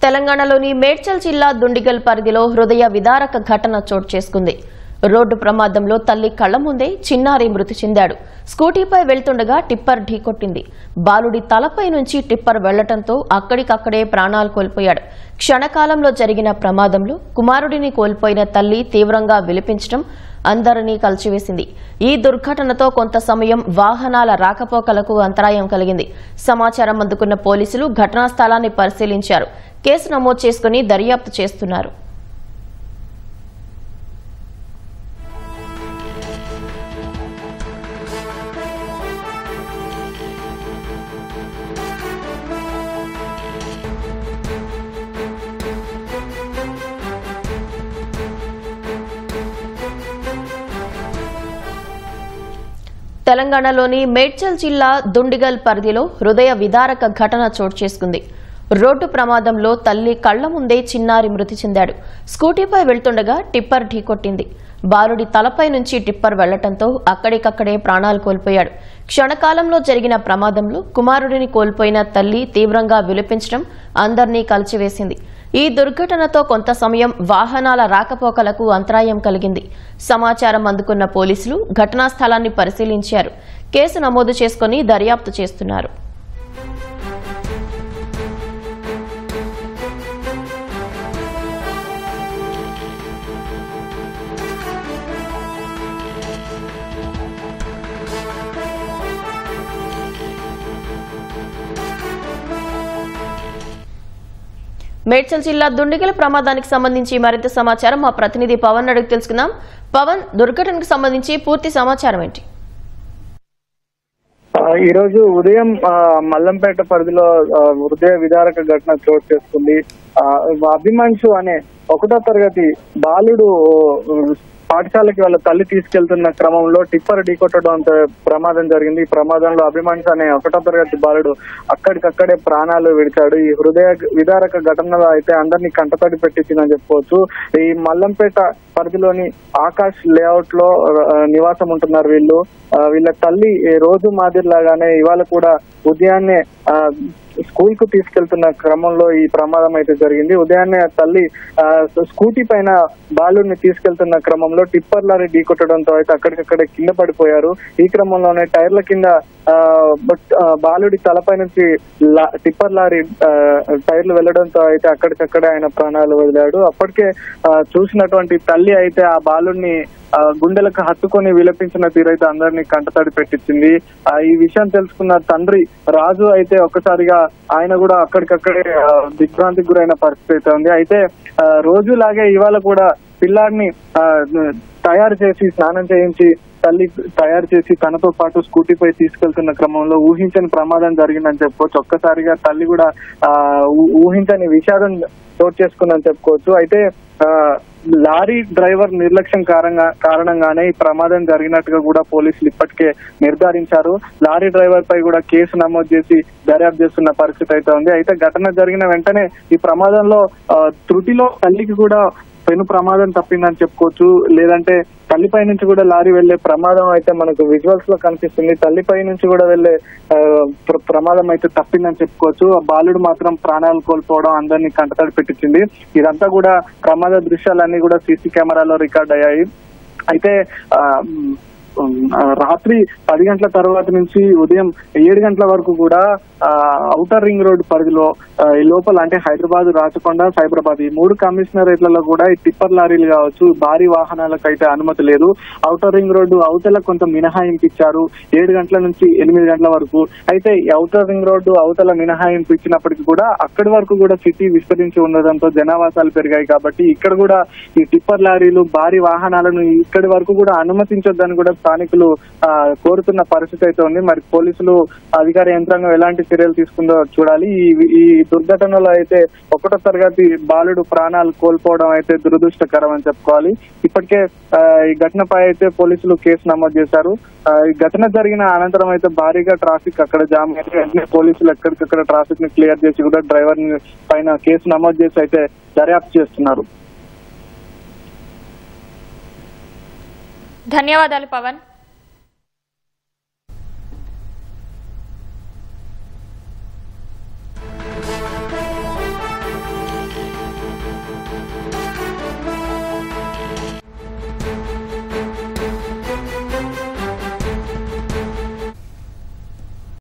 తెలంగాణలోని మేడ్చల్ జిల్లా దుండిగల్ పరిధిలో హృదయ విదారక ఘటన చోటు చేసుకుంది. రోడ్డు ప్రమాదంలో తల్లి కళ్ల ముందే చిన్నారి మృతి చెందాడు. స్కూటీపై వెళ్తుండగా టిప్పర్ ఢీకొట్టింది. బాలుడి తలపై నుంచి టిప్పర్ వెళ్లడంతో అక్కడికక్కడే ప్రాణాలు కోల్పోయాడు. క్షణకాలంలో జరిగిన ప్రమాదంలో కుమారుడిని కోల్పోయిన తల్లి తీవ్రంగా విలపించడం అందరినీ కలిచివేసింది. ఈ దుర్ఘటనతో కొంత సమయం వాహనాల రాకపోకలకు అంతరాయం కలిగింది. సమాచారం అందుకున్న పోలీసులు ఘటనా స్థలాన్ని పరిశీలించారు. కేసు నమోదు చేసుకుని దర్యాప్తు చేస్తున్నారు. తెలంగాణలోని మేడ్చల్ జిల్లా దుండిగల్ పరిధిలో హృదయ విదారక ఘటన చోటు చేసుకుంది. రోడ్డు ప్రమాదంలో తల్లి కళ్ల ముందే చిన్నారి మృతి చెందాడు. స్కూటీపై వెళ్తుండగా టిప్పర్ ఢీకొట్టింది. బాలుడి తలపై నుంచి టిప్పర్ వెళ్లడంతో అక్కడికక్కడే ప్రాణాలు కోల్పోయాడు. క్షణకాలంలో జరిగిన ప్రమాదంలో కుమారుడిని కోల్పోయిన తల్లి తీవ్రంగా విలపించడం అందరినీ కలిచివేసింది. ఈ దుర్ఘటనతో కొంత సమయం వాహనాల రాకపోకలకు అంతరాయం కలిగింది. సమాచారం అందుకున్న పోలీసులు ఘటనా స్థలాన్ని పరిశీలించారు. కేసు నమోదు చేసుకుని దర్యాప్తు చేస్తున్నారు. మేడ్చల్ జిల్లా దుండిగల్ ప్రమాదానికి సంబంధించి మరింత సమాచారం మా ప్రతినిధి పవన్ అడిగి తెలుసుకుందాం. పవన్, దుర్ఘటనకు సంబంధించి పూర్తి సమాచారం ఏంటి? ఈ రోజు ఉదయం మల్లంపేట పరిధిలో హృదయ విదారక ఘటన చోటు చేసుకుంది. అభిమన్షు అనే 1వ తరగతి బాలుడు పాఠశాలకి వాళ్ళ తల్లి తీసుకెళ్తున్న క్రమంలో టిప్పర్ ఢీకొట్టడంతో ప్రమాదం జరిగింది. ఈ ప్రమాదంలో అభిమన్షు అనే 1వ తరగతి బాలుడు అక్కడికక్కడే ప్రాణాలు విడిచాడు. ఈ హృదయ విదారక ఘటనలో అయితే అందరినీ కంటతడి పెట్టించిందని చెప్పుకోవచ్చు. ఈ మల్లంపేట పరిధిలోని ఆకాష్ లేఅవుట్ లో నివాసం ఉంటున్నారు వీళ్ళు. వీళ్ళ తల్లి రోజు మాదిరిలాగానే ఇవాళ కూడా ఉదయాన్నే స్కూల్ కు తీసుకెళ్తున్న క్రమంలో ఈ ప్రమాదం అయితే జరిగింది. ఉదయాన్నే తల్లి స్కూటీ పైన బాలుడిని తీసుకెళ్తున్న క్రమంలో టిప్పర్ లారీ ఢీకొట్టడంతో అయితే అక్కడికక్కడే కింద పడిపోయారు. ఈ క్రమంలోనే టైర్ల కింద బాలుడి తలపై నుంచి టిప్పర్ లారీ టైర్లు వెళ్లడంతో అయితే అక్కడికక్కడే ఆయన ప్రాణాలు వదిలాడు. అప్పటికే చూసినటువంటి తల్లి అయితే ఆ బాలుడిని గుండెలకు హత్తుకొని విలపించిన తీరైతే అందరినీ కంటతడి పెట్టించింది. ఈ విషయం తెలుసుకున్న తండ్రి రాజు అయితే ఒక్కసారిగా ఆయన కూడా అక్కడికక్కడే దిగ్భ్రాంతికి గురైన పరిస్థితి అయితే ఉంది. అయితే రోజులాగే ఇవాళ కూడా పిల్లాడిని తయారు చేసి స్నానం చేయించి తల్లి తయారు చేసి తనతో పాటు స్కూటీపై తీసుకెళ్తున్న క్రమంలో ఊహించని ప్రమాదం జరిగిందని చెప్పుకోవచ్చు. ఒక్కసారిగా తల్లి కూడా ఊహించని విషాదం చోటు చేసుకుందని చెప్పుకోవచ్చు. అయితే లారీ డ్రైవర్ నిర్లక్ష్యం కారణంగానే ఈ ప్రమాదం జరిగినట్టుగా కూడా పోలీసులు ఇప్పటికే నిర్ధారించారు. లారీ డ్రైవర్ పై కూడా కేసు నమోదు చేసి దర్యాప్తు చేస్తున్న పరిస్థితి అయితే ఉంది. అయితే ఘటన జరిగిన వెంటనే ఈ ప్రమాదంలో త్రుటిలో తల్లికి కూడా పెను ప్రమాదం తప్పిందని చెప్పుకోవచ్చు. లేదంటే తల్లిపై నుంచి కూడా లారీ వెళ్లే ప్రమాదం అయితే మనకు విజువల్స్ లో కనిపిస్తుంది. తల్లిపై నుంచి కూడా వెళ్లే ప్రమాదం అయితే తప్పిందని చెప్పుకోవచ్చు. ఆ బాలుడు మాత్రం ప్రాణాలు కోల్పోవడం అందరినీ కంటతడి పెట్టించింది. ఇదంతా కూడా ప్రమాద దృశ్యాలన్నీ కూడా సీసీ కెమెరాలో రికార్డ్ అయ్యాయి. అయితే రాత్రి 10 గంటల తర్వాత నుంచి ఉదయం 7 గంటల వరకు కూడా ఔటర్ రింగ్ రోడ్ పరిధిలో లోపల అంటే హైదరాబాద్, రాచకొండ, సైబరాబాద్ ఈ 3 కమిషనరేట్లలో కూడా ఈ టిప్పర్ లారీలు కావచ్చు భారీ వాహనాలకు అయితే అనుమతి లేదు. ఔటర్ రింగ్ రోడ్డు అవతల కొంత మినహాయింపు ఇచ్చారు 7 గంటల నుంచి 8 గంటల వరకు. అయితే ఈ ఔటర్ రింగ్ రోడ్డు అవతల మినహాయింపు ఇచ్చినప్పటికీ కూడా అక్కడి వరకు కూడా సిటీ విస్తరించి ఉండడంతో జనావాసాలు పెరిగాయి. కాబట్టి ఇక్కడ కూడా ఈ టిప్పర్ లారీలు భారీ వాహనాలను ఇక్కడి వరకు కూడా అనుమతించొద్దని కూడా స్థానికులు కోరుతున్న పరిస్థితి అయితే ఉంది. మరి పోలీసులు అధికార యంత్రాంగం ఎలాంటి చర్యలు తీసుకుందో చూడాలి. ఈ దుర్ఘటనలో అయితే 1వ తరగతి బాలుడు ప్రాణాలు కోల్పోవడం అయితే దురదృష్టకరం అని చెప్పుకోవాలి. ఇప్పటికే ఈ ఘటనపై అయితే పోలీసులు కేసు నమోదు చేశారు. ఈ ఘటన జరిగిన అనంతరం అయితే భారీగా ట్రాఫిక్ అక్కడ జామ్ అయితే వెంటనే పోలీసులు ఎక్కడికక్కడ ట్రాఫిక్ ని క్లియర్ చేసి కూడా డ్రైవర్ పైన కేసు నమోదు చేసి అయితే దర్యాప్తు చేస్తున్నారు. ధన్యవాదాలు పవన్.